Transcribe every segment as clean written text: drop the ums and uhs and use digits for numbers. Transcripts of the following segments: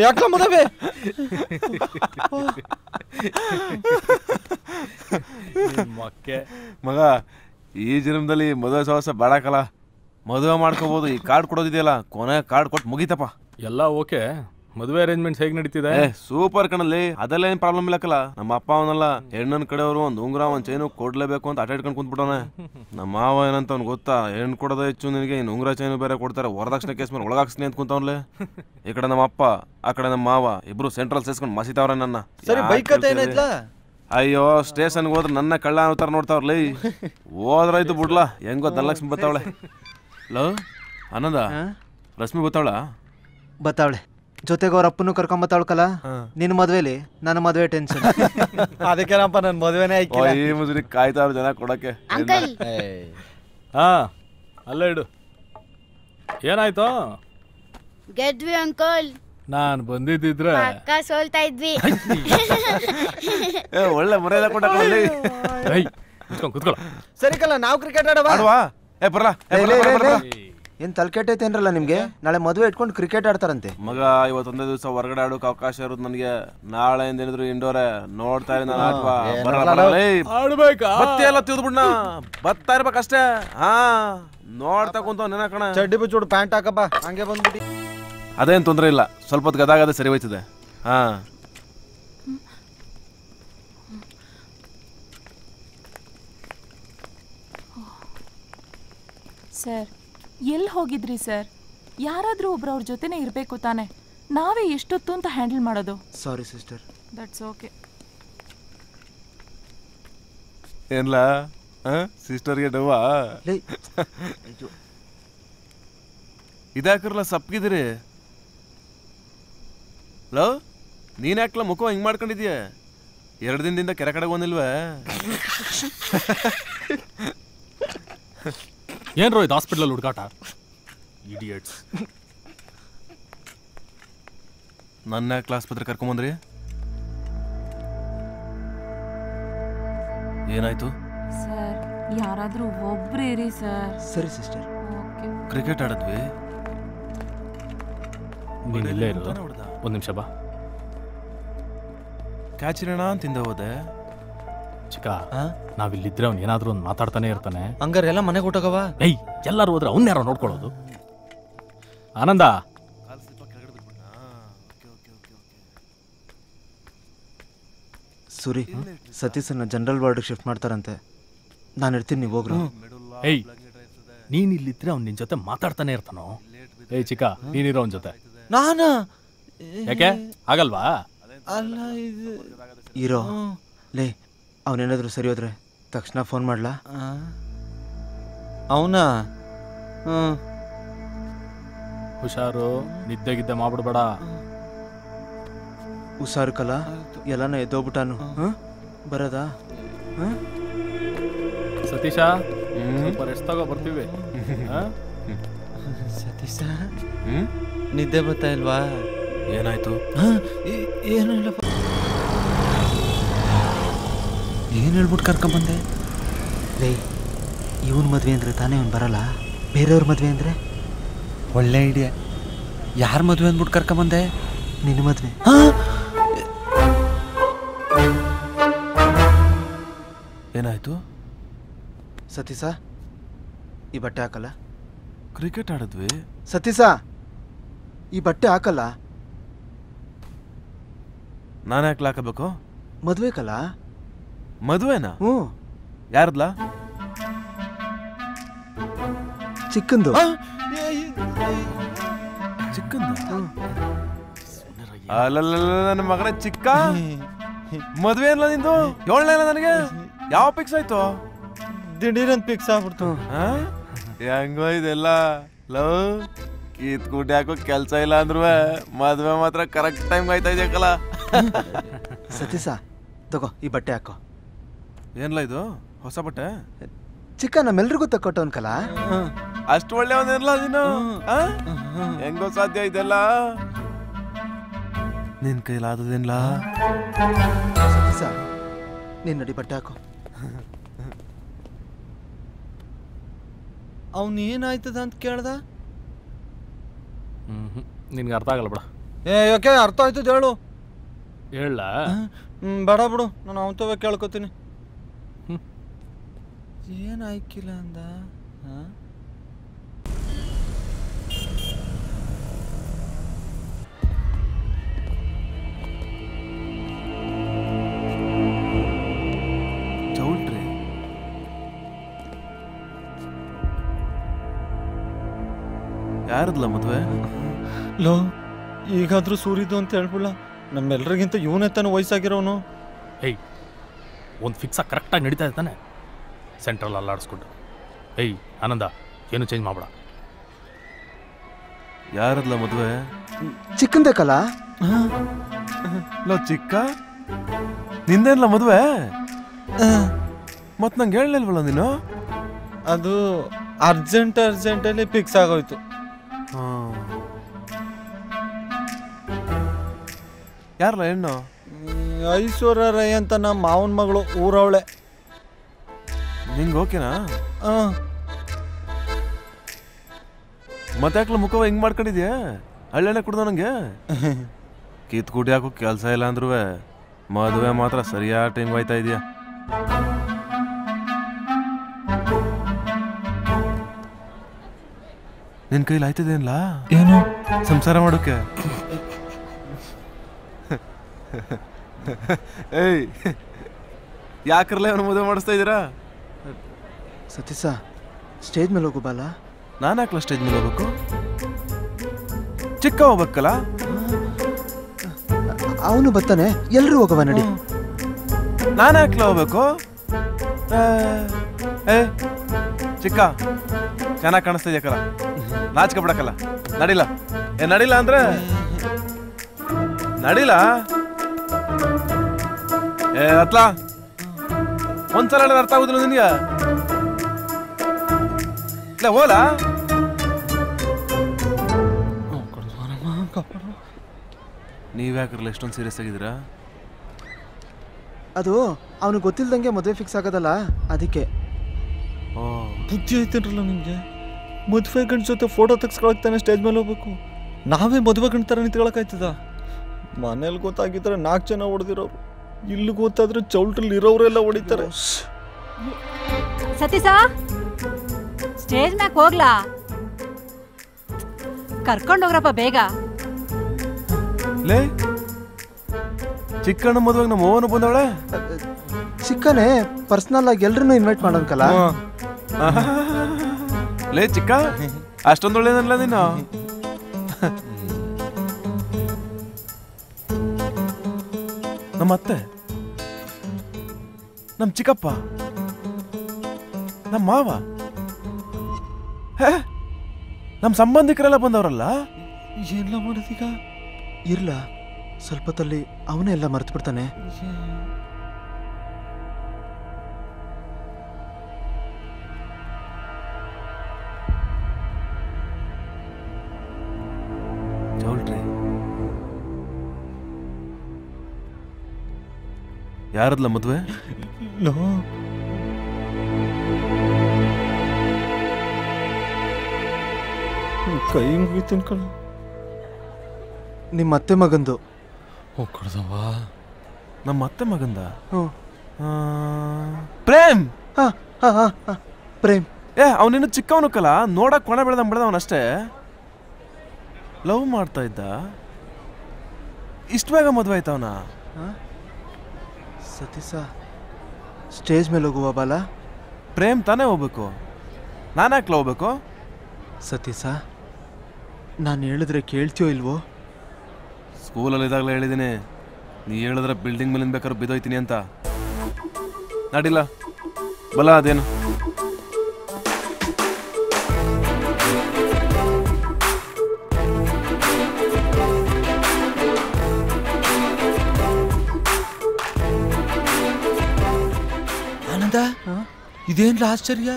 ಯಾಕಲ ಮದುವೆ ಮಗ ಈ ಜನ್ಮದಲ್ಲಿ ಮದುವೆ ಸಹವಾಸ ಬೇಡಕಲ್ಲ ಮದುವೆ ಮಾಡ್ಕೋಬಹುದು ಈ ಕಾರ್ಡ್ ಕೊಡೋದಿದೆಯಲ್ಲ ಕೊನೆ ಕಾರ್ಡ್ ಕೊಟ್ಟು ಮುಗಿತಪ್ಪ ಎಲ್ಲ ಓಕೆ ಮದುವೆ ಅರೇಂಜ್ಮೆಂಟ್ಸ್ ಹೇಗೆ ನಡೀತಿದೆ ಸೂಪರ್ ಕಣಲ್ಲಿ ಅದೆಲ್ಲ ಏನ್ ಪ್ರಾಬ್ಲಮ್ ಇಲ್ಲಕಲ್ಲ ನಮ್ಮ ಅಪ್ಪ ಅವನಲ್ಲ ಹೆಣ್ಣನ್ ಕಡೆಯವರು ಒಂದ್ ಉಂಗ್ರ ಒಂದ್ ಚೈನು ಕೊಡ್ಲೇಬೇಕು ಅಂತ ಆಟ ಇಟ್ಕೊಂಡು ಕುಂತ್ಬಿಟ್ಟವನೆ ನಮ್ಮ ಮಾವ ಏನಂತ ಅವ್ನು ಗೊತ್ತಾ ಹೆಣ್ಣು ಕೊಡೋದ ಹೆಚ್ಚು ನಿನಗೆ ಇನ್ನು ಉಂಗ್ರ ಚೈನು ಬೇರೆ ಕೊಡ್ತಾರೆ ವರದಕ್ಷಿಣೆ ಕೇಸ್ ಮೇಲೆ ಒಳಗಾಕ್ಸ್ನಿ ಅಂತ ಕುಂತವನ್ಲೆ ಈ ಕಡೆ ನಮ್ಮ ಅಪ್ಪ ಆ ಕಡೆ ನಮ್ಮ ಮಾವ ಇಬ್ರು ಸೆಂಟ್ರಲ್ ಸೇಸ್ಕೊಂಡು ಮಸಿತಾವ್ರೆ ನನ್ನ ಸರಿ ಬೈಕ್ ಏನಾಯ್ತಲ್ಲ ಅಯ್ಯೋ ಸ್ಟೇಷನ್ಗೆ ಹೋದ್ರೆ ನನ್ನ ಕಳ್ಳ ಅವತಾರ ನೋಡ್ತಾವ್ರಲ್ಲ ಹೋದ್ರಾಯ್ತು ಬಿಡ್ಲಾ ಹೆಂಗೋ ಧನಲಕ್ಷ್ಮಿ ಬತ್ತಾವಳೆ ಲೋ ಆನಂದ ರಶ್ಮಿ ಬತ್ತಾವಳೆ ಜೊತೆಗೆ ಅವ್ರ ಅಪ್ಪನು ಕರ್ಕೊಂಬತ್ತಾಳ್ಕಲ್ಲ ನಿನ್ ಮದ್ವೆಲಿ ನನ್ನ ಮದ್ವೆ ಟೆನ್ಷನ್ ಅದಕ್ಕೇನಪ್ಪ ನನ್ ಮದ್ವೆನೇ ಈ ಮುಸುರಿ ಕಾಯ್ತಾವ್ರ ಜನ ಕೊಡಕ್ಕೆ ಹಾ ಅಲ್ಲ ಇಡು ಏನಾಯ್ತು ಗೆದ್ವಿ ಅಂಕಲ್ ನಾನ್ ಬಂದಿದ್ದಿದ್ರೆ ಪಕ್ಕ ಸೋಲ್ತಾ ಇದ್ವಿ ಒಳ್ಳೆ ಮರ್ಯಾದ ಕೊಟ್ಟ ಕುತ್ಕೊಳ್ಳ ಸರಿ ಕಲ್ಲ ನಾವು ಕ್ರಿಕೆಟ್ ಆಡವಾ ಏನ್ ತಲೆಕೆಟ್ಟೈತೇನ್ರಲ್ಲ ನಿಮ್ಗೆ ನಾಳೆ ಮದುವೆ ಇಟ್ಕೊಂಡು ಕ್ರಿಕೆಟ್ ಆಡ್ತಾರಂತೆ ಮಗ ಇವತ್ತೊಂದೇ ದಿವಸ ಹೊರಗಡೆ ಆಡೋಕೆ ಅವಕಾಶ ಇರೋದು ನನಗೆ ನಾಳೆಯಿಂದ ಏನಿದ್ರು ಇಂಡೋರೆ ನೋಡ್ತಾ ಇರಿ ನಾನು ಬತ್ತಿ ಎಲ್ಲ ತಿಳ್ದ್ಬಿಡ್ನ ಬತ್ತಾ ಇರ್ಬೇಕಷ್ಟೇ ಹಾ ನೋಡ್ತಾ ಕುಂತ ನೆನ ಕಣ ಚಡ್ಡಿ ಬಿಚ್ಚುಡು ಪ್ಯಾಂಟ್ ಹಾಕಪ್ಪ ಹಂಗೆ ಬಂದ್ಬಿಟ್ಟು ಅದೇನ್ ತೊಂದ್ರೆ ಇಲ್ಲ ಸ್ವಲ್ಪ ಹೊತ್ತು ಗದಾಗದೆ ಸರಿ ಹೋಯ್ತದೆ ಹಾ ಸರ್ ಎಲ್ಲಿ ಹೋಗಿದ್ರಿ ಸರ್ ಯಾರಾದ್ರೂ ಒಬ್ರು ಅವ್ರ ಜೊತೆನೇ ಇರಬೇಕು ತಾನೆ ನಾವೇ ಎಷ್ಟೊತ್ತು ಅಂತ ಹ್ಯಾಂಡಲ್ ಮಾಡೋದು ಸಾರಿ ಸಿಸ್ಟರ್ ದಟ್ಸ್ ಓಕೆ ಏನ್ಲ ಸಿಸ್ಟರ್ಗೆ ಡವ್ವಾ ಇದಾಕ್ರಲ್ಲ ಸಪ್ಗಿದಿರಿ ಲೋ ನೀನ್ ಯಾಕಲ ಮುಖ ಹಿಂಗ್ ಮಾಡ್ಕೊಂಡಿದ್ಯಾ 2 ದಿನದಿಂದ ಕೆರೆ ಕಡೆಗೆ ಬಂದಿಲ್ವೇ ಏನ್ರೋ ಇದು ಹಾಸ್ಪಿಟಲ್ ಹುಡುಗಾಟ ಇಡಿಯಟ್ಸ್ ನನ್ನ ಯಾಕೆ ಆಸ್ಪತ್ರೆ ಕರ್ಕೊಂಬಂದ್ರಿ ಏನಾಯ್ತು ಸರ್ ಯಾರಾದ್ರೂ ಒಬ್ರು ಇರಿ ಸರ್ ಸರಿ ಸಿಸ್ಟರ್ ಕ್ರಿಕೆಟ್ ಆಡದ್ವಿ ನೀನ್ ಇಲ್ಲೇ ಇರೋದು ಒಂದ್ ನಿಮಿಷ ಬಾ ಕ್ಯಾಚಿರೋಣ ಅಂತಿಂದ ಹೋದೆ ಚಿಕ್ಕ ನಾವಿಲ್ಲಿದ್ರೆ ಅವ್ನು ಏನಾದ್ರೂ ಒಂದು ಮಾತಾಡ್ತಾನೆ ಇರ್ತಾನೆ ಹಂಗಾರೆ ಎಲ್ಲ ಮನೆಗೆ ಊಟಕವ ಏಯ್ ಎಲ್ಲರೂ ಹೋದ್ರೆ ಅವ್ನ ಯಾರೋ ನೋಡ್ಕೊಳ್ಳೋದು ಆನಂದ ಸುರಿ ಸತೀಶನ್ನ ಜನರಲ್ ವಾರ್ಡ್ಗೆ ಶಿಫ್ಟ್ ಮಾಡ್ತಾರಂತೆ ನಾನು ಇರ್ತೀನಿ ನೀವು ಹೋಗ್ರು ಏಯ್ ನೀನ್ ಇಲ್ಲಿದ್ರೆ ಅವ್ನು ನಿನ್ ಜೊತೆ ಮಾತಾಡ್ತಾನೆ ಇರ್ತಾನೋ ಏಯ್ ಚಿಕ್ಕ ನೀನಿರೋ ಅವನ ಜೊತೆ ನಾನ ಯಾಕೆ ಆಗಲ್ವಾ ಅಲ್ಲ ಇದು ಇರೋ ಲೇ ಅವನೇನಾದ್ರೂ ಸರಿ ಹೋದ್ರೆ ತಕ್ಷಣ ಫೋನ್ ಮಾಡ್ಲಾ ಅವನಾ ಹುಷಾರು ನಿದ್ದೆಗಿದ್ದೆ ಮಾಡ್ಬಿಡ್ಬೇಡ ಹುಷಾರು ಕಲ ಎಲ್ಲಾನ ಎದ್ದೋಗ್ಬಿಟ್ಟಾನು ಬರದಾ ಸತೀಶ ರೆಸ್ಟ್ ತಗೋ ಬರ್ತೀವಿ ಸತೀಶ ನಿದ್ದೆ ಬರ್ತಾ ಇಲ್ವಾ ಏನಾಯ್ತು ಏನು ಇಲ್ಲಪ್ಪ ಏನು ಹೇಳ್ಬಿಟ್ಟು ಕರ್ಕೊಂಬಂದೆ ಲೇ ಇವನ್ ಮದ್ವೆ ಅಂದ್ರೆ ತಾನೇ ಅವ್ನು ಬರಲ್ಲ ಬೇರೆಯವ್ರ ಮದ್ವೆ ಅಂದ್ರೆ ಒಳ್ಳೆ ಐಡಿಯಾ ಯಾರ ಮದ್ವೆ ಅಂದ್ಬಿಟ್ಟು ಕರ್ಕೊಂಬಂದೆ ನಿನ್ನ ಮದ್ವೆ ಏನಾಯ್ತು ಸತೀಶ ಈ ಬಟ್ಟೆ ಹಾಕಲ್ಲ ಕ್ರಿಕೆಟ್ ಆಡಿದ್ವಿ ಸತೀಶ ಈ ಬಟ್ಟೆ ಹಾಕಲ್ಲ ನಾನು ಯಾಕೆ ಹಾಕಬೇಕು ಮದ್ವೆ ಕಲ್ಲ ಮದುವೆನಾ ಯಾರದ್ಲ ಚಿಕ್ಕಂದು ಅಲ್ಲಲ್ಲ ನನ್ನ ಮಗನ ಚಿಕ್ಕ ಮದ್ವೆ ಅಲ್ಲ ನಿಂದು 7ನೇ ನನಗೆ ಯಾವ ಪಿಕ್ಸ್ ಆಯ್ತು ದಿಢೀರಂತ ಪಿಕ್ಸ್ ಆಗ್ಬಿಡ್ತು ಹೆಂಗೋ ಇದೆಲ್ಲ ಲವ್ ಕಿತ್ಕೂಟಿ ಹಾಕೋ ಕೆಲ್ಸ ಇಲ್ಲ ಅಂದ್ರು ಮದ್ವೆ ಮಾತ್ರ ಕರೆಕ್ಟ್ ಟೈಮ್ ಆಯ್ತಾ ಇದೆಯಕ್ಕಲ್ಲ ಸತೀಶ ತಗೋ ಈ ಬಟ್ಟೆ ಹಾಕೋ ಏನ್ಲ ಇದು ಹೊಸ ಬಟ್ಟೆ ಚಿಕ್ಕ ನಮ್ಮೆಲ್ರಿಗೂ ತಕ್ಕೊಟ್ಟವನ್ಕಲ್ಲ ಅಷ್ಟು ಒಳ್ಳೆಯವನೇನಲ್ಲ ನೀನು ಹೆಂಗೋ ಸಾಧ್ಯ ಇದೆಲ್ಲ ನಿನ್ ಕೈಲಾದದೇನ್ಲ ಸತೀಶ ನೀನ್ ನಡಿ ಬಟ್ಟೆ ಹಾಕೋ ಅವನ್ ಏನಾಯ್ತದ ಅಂತ ಕೇಳ್ದ ನಿನ್ಗೆ ಅರ್ಥ ಆಗಲ್ಲ ಬಿಡ. ಯಾಕೆ ಅರ್ಥ ಆಯ್ತದ ಹೇಳು. ಹೇಳ ಬೇಡ ಬಿಡು, ನಾನು ಅವತ್ತವೇ ಕೇಳ್ಕೊತೀನಿ. ಏನು ಆಯ್ಕಿಲ್ಲ ಅಂದ. ಚೌಲ್ಟ್ರಿ ಯಾರದ್ಲ ಮದುವೆ? ಲೋ, ಈಗಾದ್ರೂ ಸೂರಿದು ಅಂತ ಹೇಳ್ಬಿಡ. ನಮ್ಮೆಲ್ಲರಿಗಿಂತ ಇವನೇ ತಾನು ವಯಸ್ಸಾಗಿರೋನು. ಏಯ್, ಒಂದು ಫಿಕ್ಸಾಗಿ ಕರೆಕ್ಟಾಗಿ ನಡೀತಾ ಇರ್ತಾನೆ, ಸೆಂಟ್ರಲ್ ಅಲ್ಲಾಡಿಸ್ಕೊಂಡು. ಏಯ್ ಆನಂದ, ಏನು ಚೇಂಜ್ ಮಾಡ್ಬೇಡ. ಯಾರದ್ಲ ಮದುವೆ? ಚಿಕ್ಕಂದಕ್ಕಲ್ಲ. ಲೋ ಚಿಕ್ಕ, ನಿಂದೇನ್ಲ ಮದುವೆ? ಮತ್ ನಂಗೆ ಹೇಳಲಿಲ್ವಲ್ಲ ನೀನು? ಅದು ಅರ್ಜೆಂಟಲ್ಲಿ ಫಿಕ್ಸ್ ಆಗೋಯ್ತು. ಯಾರಲ್ಲ ಹೆಣ್ಣು? ಐಶ್ವರ್ಯ ರೈ ಅಂತ ನಮ್ಮ ಮಾವನ ಮಗಳು, ಊರವಳೆ. ನಿಂಗೆ ಓಕೆನಾ? ಮತ್ತೆ ಯಾಕಲ ಮುಖವ ಹಿಂಗ್ ಮಾಡ್ಕೊಂಡಿದ್ಯಾ? ಹಳ್ಳೆಣ್ಣೆ ಕುಡ್ದ ನಂಗೆ ಕಿತ್ ಕುಡಿಯಾಕೂ ಕೆಲಸ ಇಲ್ಲ ಅಂದ್ರೂ ಮದುವೆ ಮಾತ್ರ ಸರಿಯಾದ ಟೈಮ್ ಹೋಯ್ತಾ ಇದೆಯಾ? ನಿನ್ ಕೈಲಿ ಆಯ್ತದೇನ್ಲ ಏನು ಸಂಸಾರ ಮಾಡೋಕೆ? ಏಯ್, ಯಾಕ್ರಲ್ಲ ಅವನು ಮದುವೆ ಮಾಡಿಸ್ತಾ ಇದ್ದೀರಾ? ಸತೀಶ, ಸ್ಟೇಜ್ ಮೇಲೆ ಹೋಗು ಬಾಲ. ನಾನು ಯಾಕಲ ಸ್ಟೇಜ್ ಮೇಲೆ ಹೋಗ್ಬೇಕು? ಚಿಕ್ಕ ಹೋಗ್ಬೇಕಲ್ಲ. ಅವನು ಬರ್ತಾನೆ, ಎಲ್ರು ಹೋಗವ ನಡಿ. ನಾನು ಯಾಕಲ ಹೋಗ್ಬೇಕು? ಏ ಚಿಕ್ಕ, ಚೆನ್ನಾಗಿ ಕಾಣಿಸ್ತಾ ಇದೆಯಕ್ಕಲ್ಲ, ನಾಚಿಕೆ ಬಿಡಕ್ಕಲ್ಲ. ನಡಿಲ್ಲ. ನಡಿಲ್ಲ ಅಂದ್ರೆ ನಡಿಲ್ಲ. ಅತ್ಲಾ, ಒಂದ್ಸಲ ಅರ್ಥ ಆಗುದಿಲ್ಲ ನಿನ್ಗೆ? ಇಲ್ಲ ಹೋಲ. ನೀವ್ಯಾಕ್ರಲ್ಲ ಎಷ್ಟೊಂದು ಸೀರಿಯಸ್ ಆಗಿದ್ದೀರಾ? ಅದು ಅವನಿಗೆ ಗೊತ್ತಿಲ್ದಂಗೆ ಮದುವೆ ಫಿಕ್ಸ್ ಆಗೋದಲ್ಲ, ಅದಕ್ಕೆ. ಬುದ್ಧಿ ಐತೇನ್ರಲ್ಲ ನಿಮ್ಗೆ? ಮದುವೆ ಗಂಡ ಜೊತೆ ಫೋಟೋ ತೆಗ್ಸ್ಕೊಳಕ್ತಾನೆ ಸ್ಟೇಜ್ ಮೇಲೆ ಹೋಗ್ಬೇಕು. ನಾವೇ ಮದುವೆ ಗಂಡ ಥರ ನಿಂತ್ಕೊಳಕಾಯ್ತದ? ಮನೇಲಿ ಗೊತ್ತಾಗಿದ್ರೆ 4 ಜನ ಹೊಡೆದಿರೋರು, ಇಲ್ಲಿ ಗೊತ್ತಾದ್ರೆ ಚೌಲ್ಟ್ರಲ್ಲಿ ಇರೋರೆಲ್ಲ ಹೊಡಿತಾರೆ. ಸತೀಶ, ಸ್ಟೇಜ್ ಮ್ಯಾಕ್ ಹೋಗ್ಲಾ? ಕರ್ಕೊಂಡೋಗ್ರಪ್ಪ ಬೇಗ. ಲೇ, ಚಿಕ್ಕಣ್ಣ ಮದುವೆಗೆ ನಮ್ಮ ಓವನು ಬಂದವಳೆ. ಚಿಕ್ಕನೇ ಪರ್ಸನಲ್ ಆಗಿ ಎಲ್ರನ್ನೂ ಇನ್ವೈಟ್ ಮಾಡೋನ್ಕಲ್ಲ. ಲೇ ಚಿಕ್ಕ, ಅಷ್ಟೊಂದು ಒಳ್ಳೇದಲ್ಲ ನೀನು. ನಮ್ಮ ಅತ್ತೆ, ನಮ್ಮ ಚಿಕ್ಕಪ್ಪ, ನಮ್ಮ ಮಾವ, ನಮ್ಮ ಸಂಬಂಧಿಕರೆಲ್ಲ ಬಂದವರಲ್ಲ. ಏನೆಲ್ಲ ಮಾಡೋದೀಗ? ಇರ್ಲ, ಸ್ವಲ್ಪ ಹೊತ್ತಲ್ಲಿ ಅವನೇ ಎಲ್ಲ ಮರ್ತು ಬಿಡ್ತಾನೆ. ಚೌಲ್ಟ್ರಿ ಯಾರದ್ಲ ಮದುವೆ? ಕೈ ಮುಗಿತೀನಿ ಕಣ. ನಿಮ್ಮ ಅತ್ತೆ ಮಗಂದು. ಕೊಡ್ದವ ನಮ್ಮ ಅತ್ತೆ ಮಗಂದ? ಹ್ಞೂ. ಪ್ರೇಮ್. ಪ್ರೇಮ್. ಅವನಿನ್ನು ಚಿಕ್ಕವನಕ್ಕಲ್ಲ, ನೋಡಕ್ ಕೊನೆ ಬೆಳೆದಂಗ್ ಬೆಳೆದ ಅವನಷ್ಟೇ. ಲವ್ ಮಾಡ್ತಾ ಇದ್ದ, ಇಷ್ಟು ಬೇಗ ಮದುವೆ ಆಯ್ತವನ? ಸತೀಶ, ಸ್ಟೇಜ್ ಮೇಲೆ ಹೋಗುವ ಬಾಲ. ಪ್ರೇಮ್ ತಾನೇ ಹೋಗ್ಬೇಕು, ನಾನು ಯಾಕೆ ಹೋಗ್ಬೇಕು? ಸತೀಶ, ನಾನು ಹೇಳಿದ್ರೆ ಕೇಳ್ತೀಯೋ ಇಲ್ವೋ? ಸ್ಕೂಲಲ್ಲಿ ಇದಾಗಲೇ ಹೇಳಿದ್ದೀನಿ, ನೀ ಹೇಳಿದ್ರೆ ಬಿಲ್ಡಿಂಗ್ ಮೇಲಿಂದ ಬೇಕಾದ್ರೆ ಬಿದ್ದೋಯ್ತೀನಿ ಅಂತ. ನಡಿಲ್ಲ ಬಲ ಅದೇನು. ಆನಂದ, ಇದೇನ್ಲ ಆಶ್ಚರ್ಯ?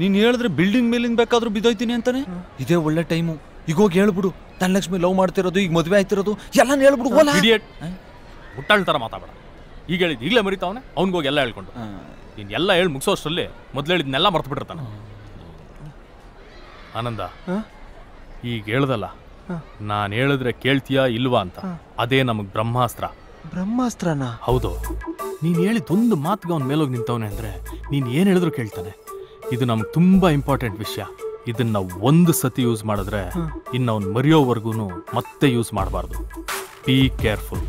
ನೀನ್ ಹೇಳಿದ್ರೆ ಬಿಲ್ಡಿಂಗ್ ಮೇಲಿಂದ ಬೇಕಾದ್ರೂ ಬಿದ್ದೋಯ್ತೀನಿ ಅಂತಾನೆ. ಇದೇ ಒಳ್ಳೆ ಟೈಮು, ಈಗ ಹೋಗಿ ಹೇಳ್ಬಿಡು. ಧನಲಕ್ಷ್ಮಿ ಲವ್ ಮಾಡ್ತಿರೋದು, ಈಗ ಮದುವೆ ಆಯ್ತಿರೋದು ಎಲ್ಲ ಹೇಳ್ಬಿಡು. ಇಡಿಯಟ್, ಮುಟ್ಟಾಳ್ ಥರ ಮಾತಾಡ. ಈಗ ಹೇಳಿದ್ ಈಗಲೇ ಮರಿತಾವನೆ, ಅವ್ನಿಗೋಗಿ ಎಲ್ಲ ಹೇಳ್ಕೊಂಡು. ನೀನು ಎಲ್ಲ ಹೇಳಿ ಮುಗಿಸೋಷ್ಟರಲ್ಲಿ ಮೊದಲು ಹೇಳಿದ್ನೆಲ್ಲ ಮರ್ತು ಬಿಟ್ಟಿರ್ತಾನೆ. ಆನಂದ, ಈಗ ಹೇಳ್ದಲ್ಲ ನಾನು ಹೇಳಿದ್ರೆ ಕೇಳ್ತೀಯಾ ಇಲ್ವಾ ಅಂತ. ಅದೇ ನಮಗೆ ಬ್ರಹ್ಮಾಸ್ತ್ರ. ಬ್ರಹ್ಮಾಸ್ತ್ರನಾ? ಹೌದು. ನೀನು ಹೇಳಿದೊಂದು ಮಾತಿಗೆ ಅವ್ನ ಮೇಲೋಗಿ ನಿಂತವನೆ ಅಂದರೆ ನೀನು ಏನು ಹೇಳಿದ್ರು ಕೇಳ್ತಾನೆ. ಇದು ನಮ್ಗೆ ತುಂಬ ಇಂಪಾರ್ಟೆಂಟ್ ವಿಷಯ. ಇದನ್ನ ಒಂದು ಸತಿ ಯೂಸ್ ಮಾಡಿದ್ರೆ ಇನ್ನು ಅವ್ನು ಮರೆಯೋವರೆಗೂ ಮತ್ತೆ ಯೂಸ್ ಮಾಡಬಾರ್ದು. Be careful.